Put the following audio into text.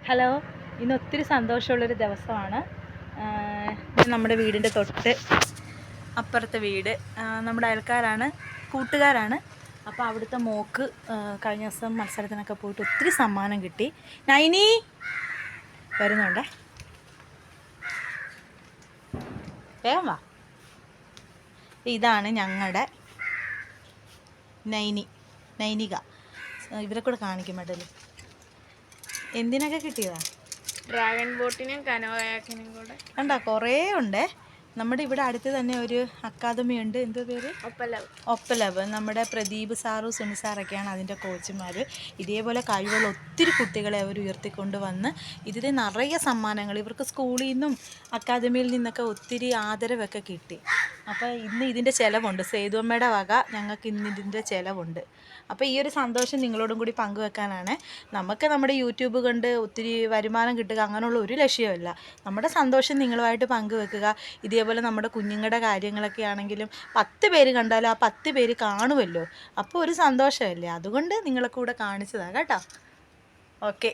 Hello, ഇന്ന് ഒത്തിരി സന്തോഷമുള്ളൊരു ദിവസമാണ്. നമ്മുടെ വീടിൻ്റെ തൊട്ട് അപ്പുറത്തെ വീട് നമ്മുടെ അയൽക്കാരാണ്, കൂട്ടുകാരാണ്. അപ്പോൾ അവിടുത്തെ മോക്ക് കഴിഞ്ഞ ദിവസം മത്സരത്തിനൊക്കെ പോയിട്ട് ഒത്തിരി സമ്മാനം കിട്ടി. നൈനി വരുന്നുണ്ടേ, വേഗം വാ. ഇതാണ് ഞങ്ങളുടെ നൈനിക. ഇവരെ കൂടെ കാണിക്കും മെഡൽ. എന്തിനൊക്കെ കിട്ടിയതാ? ഡ്രാഗൺ ബോട്ടിനും കനോയാക്കിനും കൂടെ. കണ്ടോ, കുറേ ഉണ്ട്. നമ്മുടെ ഇവിടെ അടുത്ത് തന്നെ ഒരു അക്കാദമി ഉണ്ട്. എന്തോ പേര്? ഒപ്പലവ്. നമ്മുടെ പ്രദീപ് സാറും സുനി സാറൊക്കെയാണ് അതിൻ്റെ കോച്ചുമാർ. ഇതേപോലെ കഴിവുള്ള ഒത്തിരി കുട്ടികളെ അവർ ഉയർത്തിക്കൊണ്ട് വന്ന് ഇതിൽ നിറയെ സമ്മാനങ്ങൾ, ഇവർക്ക് സ്കൂളിൽ നിന്നും അക്കാദമിയിൽ നിന്നൊക്കെ ഒത്തിരി ആദരവൊക്കെ കിട്ടി. അപ്പോൾ ഇന്ന് ഇതിൻ്റെ ചിലവുണ്ട്, സേതുവമ്മയുടെ വക ഞങ്ങൾക്ക് ഇന്ന് ഇതിൻ്റെ ചിലവുണ്ട്. അപ്പോൾ ഈ ഒരു സന്തോഷം നിങ്ങളോടും കൂടി പങ്കുവെക്കാനാണ്. നമുക്ക് നമ്മുടെ യൂട്യൂബ് കണ്ട് ഒത്തിരി വരുമാനം കിട്ടുക അങ്ങനെയുള്ള ഒരു ലക്ഷ്യമില്ല. നമ്മുടെ സന്തോഷം നിങ്ങളുമായിട്ട് പങ്കുവെക്കുക. ഇതേപോലെ നമ്മുടെ കുഞ്ഞുങ്ങളുടെ കാര്യങ്ങളൊക്കെ ആണെങ്കിലും 10 പേര് കണ്ടാലും ആ 10 പേര് കാണുമല്ലോ, അപ്പോൾ ഒരു സന്തോഷമല്ലേ. അതുകൊണ്ട് നിങ്ങളെ കൂടെ കാണിച്ചതാണ് കേട്ടോ. ഓക്കെ.